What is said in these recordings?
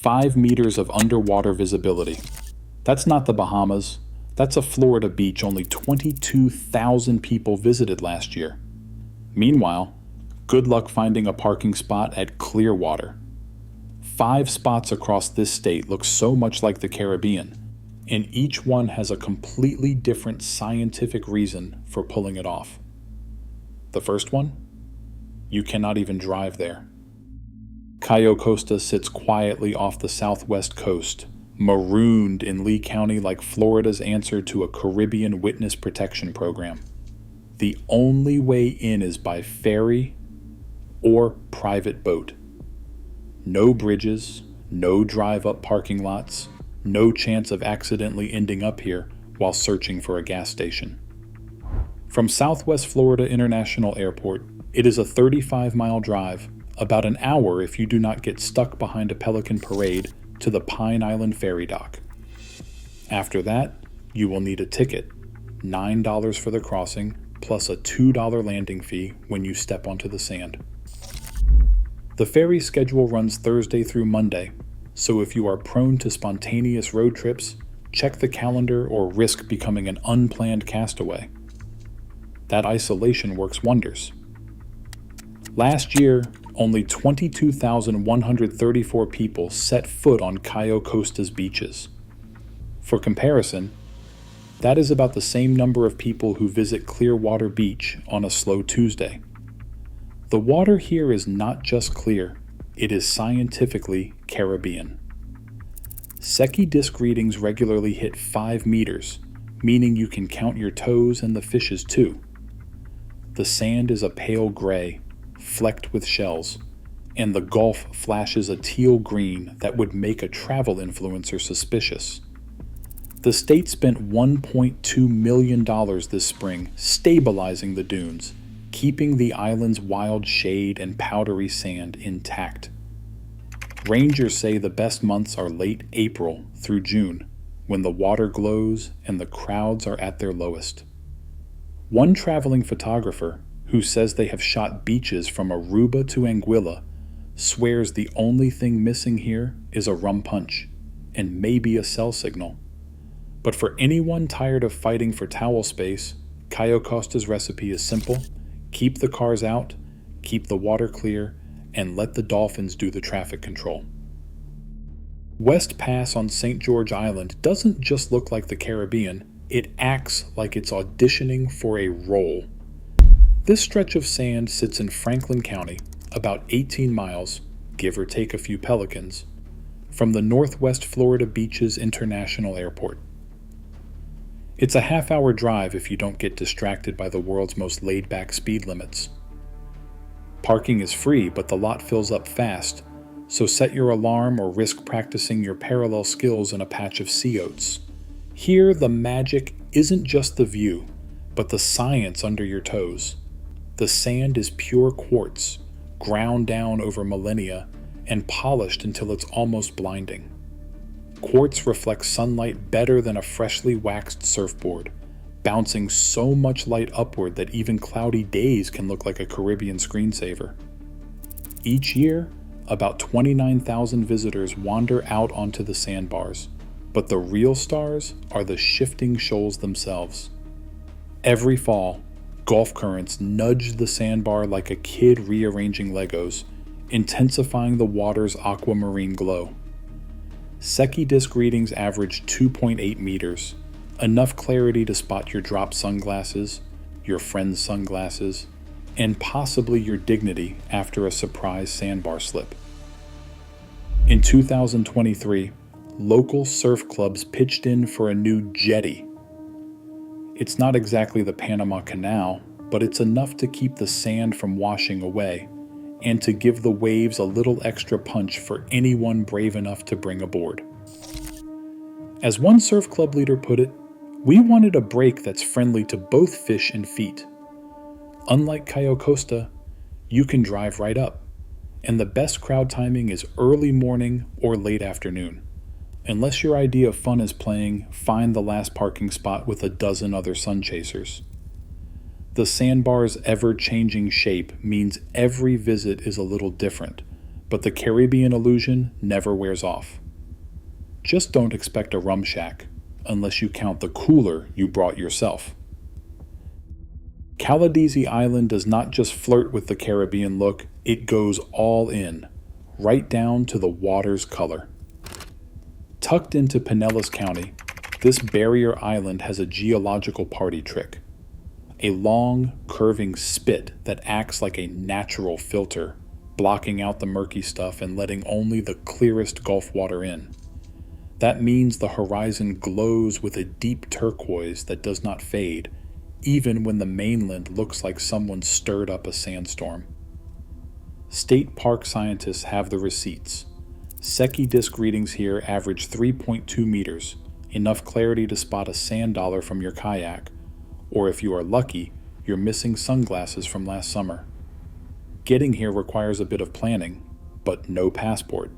5 meters of underwater visibility. That's not the Bahamas. That's a Florida beach only 22,000 people visited last year. Meanwhile, good luck finding a parking spot at Clearwater. 5 spots across this state look so much like the Caribbean, and each one has a completely different scientific reason for pulling it off. The first one? You cannot even drive there. Cayo Costa sits quietly off the southwest coast, marooned in Lee County like Florida's answer to a Caribbean witness protection program. The only way in is by ferry or private boat. No bridges, no drive-up parking lots, no chance of accidentally ending up here while searching for a gas station. From Southwest Florida International Airport, it is a 35-mile drive, about an hour if you do not get stuck behind a pelican parade, to the Pine Island ferry dock. After that, you will need a ticket, $9 for the crossing, plus a $2 landing fee when you step onto the sand. The ferry schedule runs Thursday through Monday, so if you are prone to spontaneous road trips, check the calendar or risk becoming an unplanned castaway. That isolation works wonders. Last year, only 22,134 people set foot on Cayo Costa's beaches. For comparison, that is about the same number of people who visit Clearwater Beach on a slow Tuesday. The water here is not just clear, it is scientifically Caribbean. Secchi disc readings regularly hit 5 meters, meaning you can count your toes and the fishes too. The sand is a pale gray, flecked with shells, and the Gulf flashes a teal green that would make a travel influencer suspicious. The state spent $1.2 million this spring stabilizing the dunes, keeping the island's wild shade and powdery sand intact. Rangers say the best months are late April through June, when the water glows and the crowds are at their lowest. One traveling photographer, who says they have shot beaches from Aruba to Anguilla, swears the only thing missing here is a rum punch, and maybe a cell signal. But for anyone tired of fighting for towel space, Cayo Costa's recipe is simple: keep the cars out, keep the water clear, and let the dolphins do the traffic control. West Pass on St. George Island doesn't just look like the Caribbean, it acts like it's auditioning for a role. This stretch of sand sits in Franklin County, about 18 miles, give or take a few pelicans, from the Northwest Florida Beaches International Airport. It's a half-hour drive if you don't get distracted by the world's most laid-back speed limits. Parking is free, but the lot fills up fast, so set your alarm or risk practicing your parallel skills in a patch of sea oats. Here, the magic isn't just the view, but the science under your toes. The sand is pure quartz, ground down over millennia, and polished until it's almost blinding. Quartz reflects sunlight better than a freshly waxed surfboard, bouncing so much light upward that even cloudy days can look like a Caribbean screensaver. Each year, about 29,000 visitors wander out onto the sandbars, but the real stars are the shifting shoals themselves. Every fall, Gulf currents nudge the sandbar like a kid rearranging Legos, intensifying the water's aquamarine glow. Secchi disc readings average 2.8 meters, enough clarity to spot your dropped sunglasses, your friend's sunglasses, and possibly your dignity after a surprise sandbar slip. In 2023, local surf clubs pitched in for a new jetty. It's not exactly the Panama Canal, but it's enough to keep the sand from washing away, and to give the waves a little extra punch for anyone brave enough to bring aboard. As one surf club leader put it, we wanted a break that's friendly to both fish and feet. Unlike Cayo Costa, you can drive right up, and the best crowd timing is early morning or late afternoon. Unless your idea of fun is playing find the last parking spot with a dozen other sun chasers. The sandbar's ever-changing shape means every visit is a little different, but the Caribbean illusion never wears off. Just don't expect a rum shack, unless you count the cooler you brought yourself. Caladesi Island does not just flirt with the Caribbean look, it goes all in, right down to the water's color. Tucked into Pinellas County, this barrier island has a geological party trick. A long, curving spit that acts like a natural filter, blocking out the murky stuff and letting only the clearest Gulf water in. That means the horizon glows with a deep turquoise that does not fade, even when the mainland looks like someone stirred up a sandstorm. State park scientists have the receipts. Secchi disk readings here average 3.2 meters, enough clarity to spot a sand dollar from your kayak, or if you are lucky, you're missing sunglasses from last summer. Getting here requires a bit of planning, but no passport.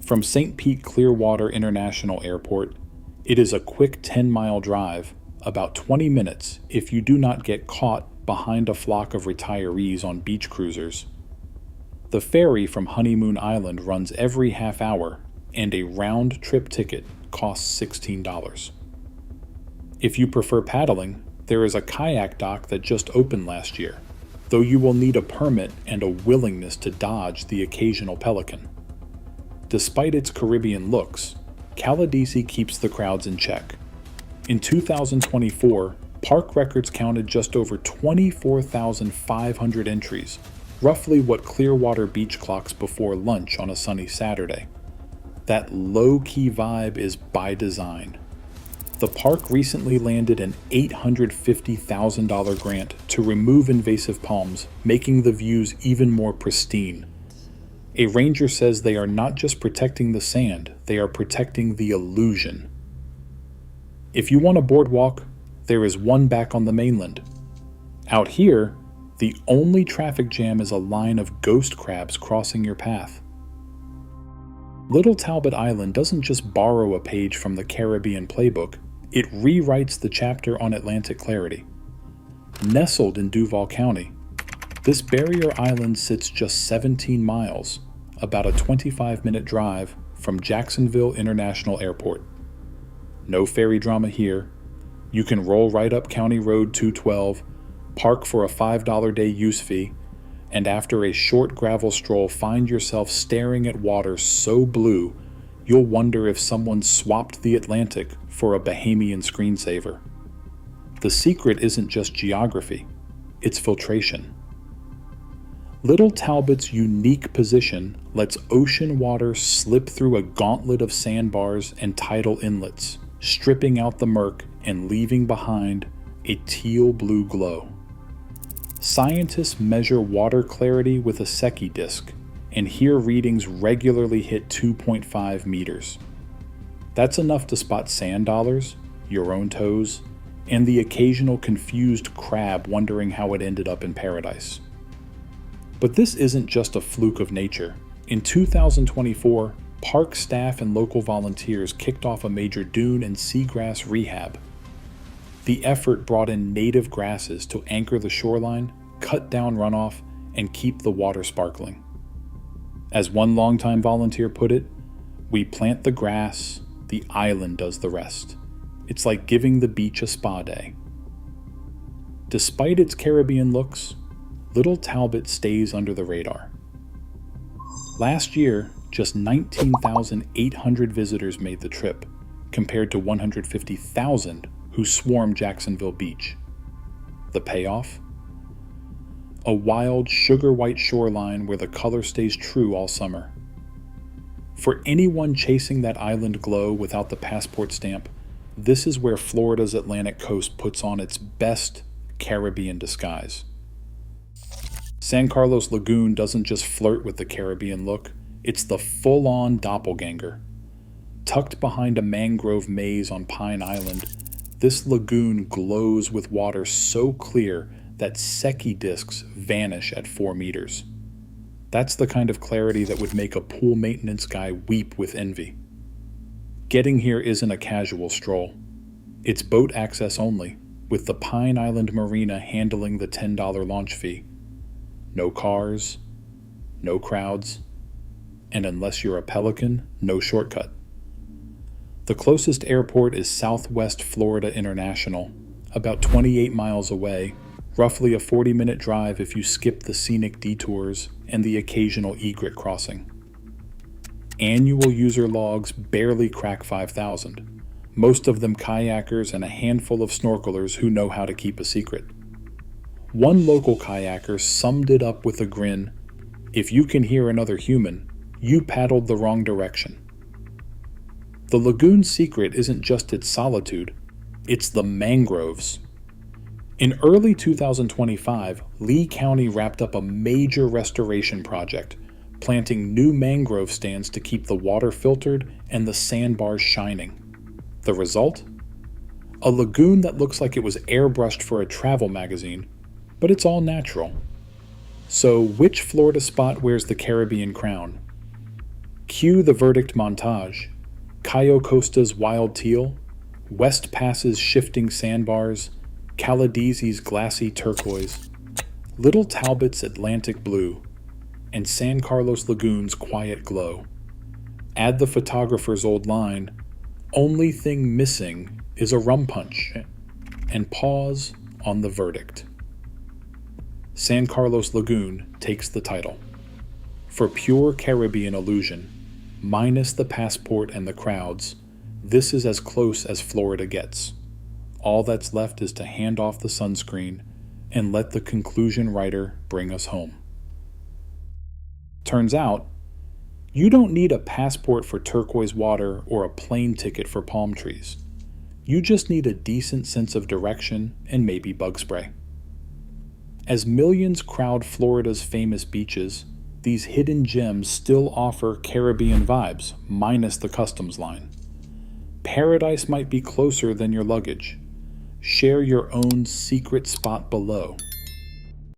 From St. Pete Clearwater International Airport, it is a quick 10-mile drive, about 20 minutes if you do not get caught behind a flock of retirees on beach cruisers. The ferry from Honeymoon Island runs every half hour, and a round-trip ticket costs $16. If you prefer paddling, there is a kayak dock that just opened last year, though you will need a permit and a willingness to dodge the occasional pelican. Despite its Caribbean looks, Caladesi keeps the crowds in check. In 2024, park records counted just over 24,500 entries, roughly what Clearwater beach clocks before lunch on a sunny Saturday. That low-key vibe is by design. The park recently landed an $850,000 grant to remove invasive palms, making the views even more pristine. A ranger says they are not just protecting the sand, they are protecting the illusion. If you want a boardwalk, there is one back on the mainland. Out here, the only traffic jam is a line of ghost crabs crossing your path. Little Talbot Island doesn't just borrow a page from the Caribbean playbook, it rewrites the chapter on Atlantic clarity. Nestled in Duval County, this barrier island sits just 17 miles, about a 25-minute drive from Jacksonville International Airport. No ferry drama here. You can roll right up County Road 212, park for a $5 day use fee, and after a short gravel stroll find yourself staring at water so blue you'll wonder if someone swapped the Atlantic for a Bahamian screensaver. The secret isn't just geography, it's filtration. Little Talbot's unique position lets ocean water slip through a gauntlet of sandbars and tidal inlets, stripping out the murk and leaving behind a teal-blue glow. Scientists measure water clarity with a Secchi disk, and here readings regularly hit 2.5 meters. That's enough to spot sand dollars, your own toes, and the occasional confused crab wondering how it ended up in paradise. But this isn't just a fluke of nature. In 2024, park staff and local volunteers kicked off a major dune and seagrass rehab. The effort brought in native grasses to anchor the shoreline, cut down runoff, and keep the water sparkling. As one longtime volunteer put it, "We plant the grass, the island does the rest." It's like giving the beach a spa day. Despite its Caribbean looks, Little Talbot stays under the radar. Last year, just 19,800 visitors made the trip, compared to 150,000 who swarmed Jacksonville Beach. The payoff? A wild, sugar-white shoreline where the color stays true all summer. For anyone chasing that island glow without the passport stamp, this is where Florida's Atlantic coast puts on its best Caribbean disguise. San Carlos Lagoon doesn't just flirt with the Caribbean look, it's the full-on doppelganger. Tucked behind a mangrove maze on Pine Island, this lagoon glows with water so clear that Secchi disks vanish at 4 meters. That's the kind of clarity that would make a pool maintenance guy weep with envy. Getting here isn't a casual stroll. It's boat access only, with the Pine Island Marina handling the $10 launch fee. No cars, no crowds, and unless you're a pelican, no shortcut. The closest airport is Southwest Florida International, about 28 miles away, roughly a 40-minute drive if you skip the scenic detours and the occasional egret crossing. Annual user logs barely crack 5,000, most of them kayakers and a handful of snorkelers who know how to keep a secret. One local kayaker summed it up with a grin: "If you can hear another human, you paddled the wrong direction." The lagoon's secret isn't just its solitude, it's the mangroves. In early 2025, Lee County wrapped up a major restoration project, planting new mangrove stands to keep the water filtered and the sandbars shining. The result? A lagoon that looks like it was airbrushed for a travel magazine, but it's all natural. So, which Florida spot wears the Caribbean crown? Cue the verdict montage: Cayo Costa's wild teal, West Pass's shifting sandbars, Caladizi's glassy turquoise, Little Talbot's Atlantic blue, and San Carlos Lagoon's quiet glow. Add the photographer's old line, "Only thing missing is a rum punch," and pause on the verdict. San Carlos Lagoon takes the title. For pure Caribbean illusion, minus the passport and the crowds, this is as close as Florida gets. All that's left is to hand off the sunscreen and let the conclusion writer bring us home. Turns out, you don't need a passport for turquoise water or a plane ticket for palm trees. You just need a decent sense of direction and maybe bug spray. As millions crowd Florida's famous beaches, these hidden gems still offer Caribbean vibes, minus the customs line. Paradise might be closer than your luggage. Share your own secret spot below.